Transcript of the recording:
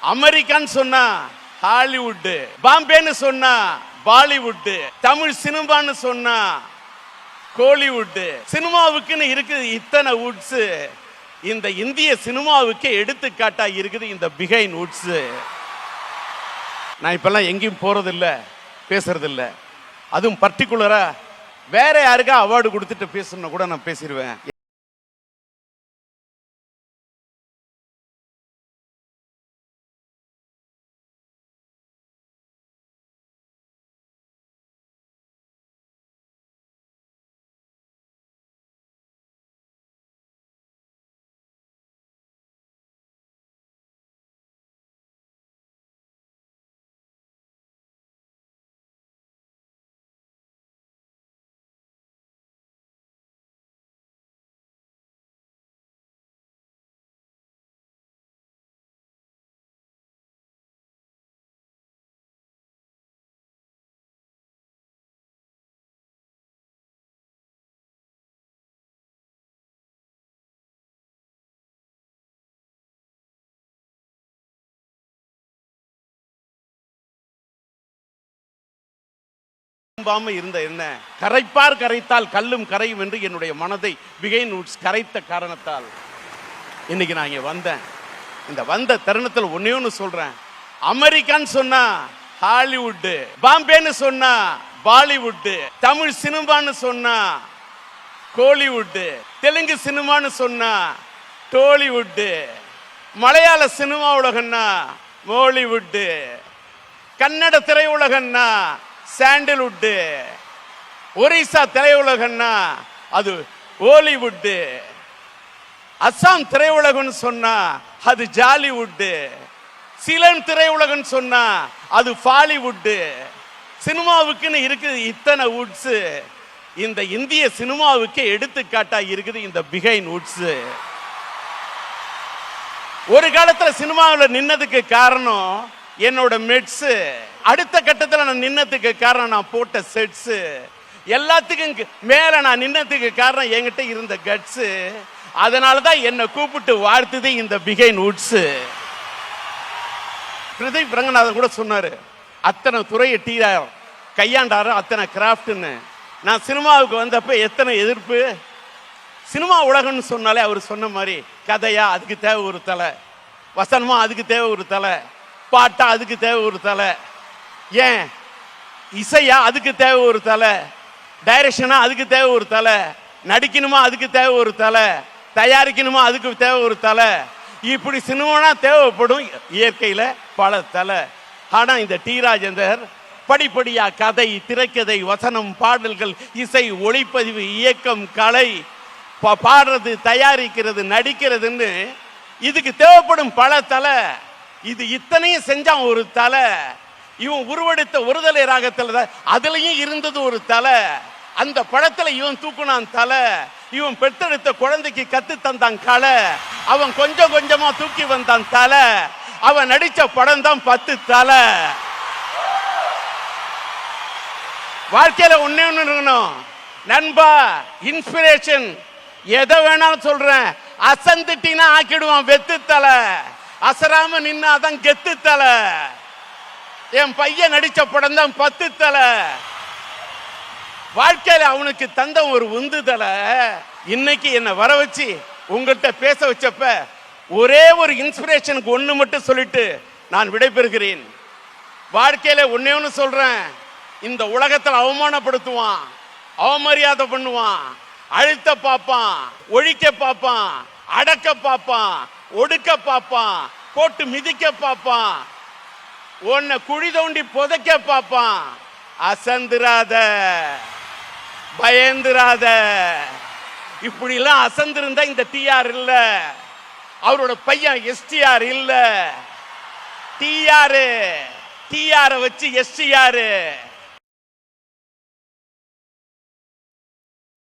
அமெரிக்கான்னு சொன்னா ஹாலிவுட், பாம்பேன்னு சொன்னா பாலிவுட், தமிழ் சினிமான்னு சொன்னா கோலிவுட். சினிமாவுக்குன்னு இருக்குது இத்தனை வுட்ஸ். இந்த இந்திய சினிமாவுக்கு எடுத்துக்காட்டா இருக்குது இந்த பிஹைண்ட் வுட்ஸ். நான் இப்பெல்லாம் எங்கேயும் போறதில்ல, பேசுறதில்ல. அதுவும் பர்டிகுலரா வேற யாருக்கா அவார்டு கொடுத்துட்டு பேசணும்னா கூட நான் பேசிடுவேன். இருந்த என்ன கரைப்பார் கரைத்தால் கல்லும் கரையும் என்று என்னுடைய மனதை பிஹைண்ட் வுட்ஸ் கரைத்த காரணத்தால் இன்னைக்கு நான் இங்க வந்தேன். இந்த வந்த தருணத்தில் ஒன்னே ஒன்று சொல்றேன். அமெரிக்கான்னு சொன்னா ஹாலிவுட், பாம்பேன்னு சொன்னா பாலிவுட், தமிழ் சினிமான்னு சொன்னா கோலிவுட், தெலுங்கு சினிமான்னு சொன்னா டோலிவுட், மலையாள சினிமா உலகம்னா மோலிவுட், கன்னட திரையுலகம்னா சாண்டல்வுட், ஒரிசா திரையுலகம்னா அது ஹாலிவுட், அஸ்ஸாம் திரையுலகம் சொன்னா அது ஜாலிவுட், சிலன் திரையுலகம் சொன்னா அது பாலிவுட். சினிமாவுக்குன்னு இருக்குது இத்தனை வுட்ஸ். இந்த இந்திய சினிமாவுக்கு எடுத்துக்காட்டா இருக்குது இந்த பிஹைண்ட் வுட்ஸ். ஒரு காலத்துல சினிமாவில் நின்னதுக்கு காரணம் என்னோட மெட்ஸ். அடுத்த கட்டத்தில் நான் நின்னதுக்கு காரணம் நான் போட்ட செட்ஸ். எல்லாத்துக்கும் மேல நான் நின்னதுக்கு காரணம் என்கிட்ட இருந்த கட்ஸ். அதனாலதான் என்னை கூப்பிட்டு வாழ்த்துது இந்த பிஹைண்ட் வுட்ஸ். பிரதீப் ரங்கநாதன் கூட சொன்னாரு, அத்தனை துறையை கையாண்டாரு, அத்தனை கிராஃப்ட்னு. நான் சினிமாவுக்கு வந்தப்ப எத்தனை எதிர்ப்பு. சினிமா உலகம்னு சொன்னாலே அவர் சொன்ன மாதிரி கதையா அதுக்கு தேவை ஒரு தலை, வசனமா அதுக்கு தேவை ஒரு தலை, பாட்டா அதுக்கு தேவை ஒரு தலை, ஏன் இசையா அதுக்கு தேவை ஒரு தலை, டைரக்ஷனா அதுக்கு தேவை ஒரு தலை, நடிக்கணுமா அதுக்கு தேவை ஒரு தலை, தயாரிக்கணுமா அதுக்கு தேவை ஒரு தலை. இப்படி சினிமானா தேவைப்படும் இயற்கையில பல தலை. ஆனா இந்த டி ராஜேந்தர் படிப்படியா கதை, திரைக்கதை, வசனம், பாடல்கள், இசை, ஒளிப்பதிவு, இயக்கம், கலை, பாடுறது, தயாரிக்கிறது, நடிக்கிறதுன்னு இதுக்கு தேவைப்படும் பல தலை. இது இத்தனையும் செஞ்சான் ஒரு தலை. இவன் உருவெடுத்த ஒருதலை ராகத்துல அதுலயும் இருந்தது ஒரு தலை. அந்த படத்துல இவன் தூக்குனான் தலை. இவன் பெற்றெடுத்த குழந்தைக்கு கத்து தந்தான் கலை. அவன் கொஞ்சம் கொஞ்சமா தூக்கி வந்தான் தலை. அவன் நடிச்ச படம் தான் 10 தலை. வாழ்க்கையில ஒன்னே ஒண்ணு இருக்கணும் நண்பா, இன்ஸ்பிரேஷன். எதை வேணாலும் சொல்றேன், அசந்துட்டினா ஆக்கிடுவான் வெத்து தலை. அசராம நின்னாதான் கெத்து தலை. என் பையன் நடிச்ச படம் தான் 10 தலை. வாழ்க்கையில அவனுக்கு தந்த ஒரு உந்துதலை இன்னைக்கு என்ன வர வச்சு உங்கள்கிட்ட பேச வச்சப்ப ஒரே ஒரு இன்ஸ்பிரேஷனுக்கு ஒண்ணு மட்டும் சொல்லிட்டு நான் விடைபெறுகிறேன். வாழ்க்கையில ஒன்னே ஒன்று சொல்றேன், இந்த உலகத்தில் அவமானப்படுத்துவான், அவமரியாதை பண்ணுவான், அழுத்த பார்ப்பான், ஒழிக்க பார்ப்பான், அடக்க பார்ப்பான், ஒடுக்க பார்ப்பான், போட்டு மிதிக்க பார்ப்பான், உன்னை குழி தோண்டி புதைக்க பார்ப்பான். அசந்திராத, பயந்திராத. இப்படி எல்லாம் அசந்திருந்தா இந்த டிஆர் இல்ல, அவரோட பையன் எஸ்டிஆர் இல்ல. டிஆர் வச்சு எஸ்டிஆர்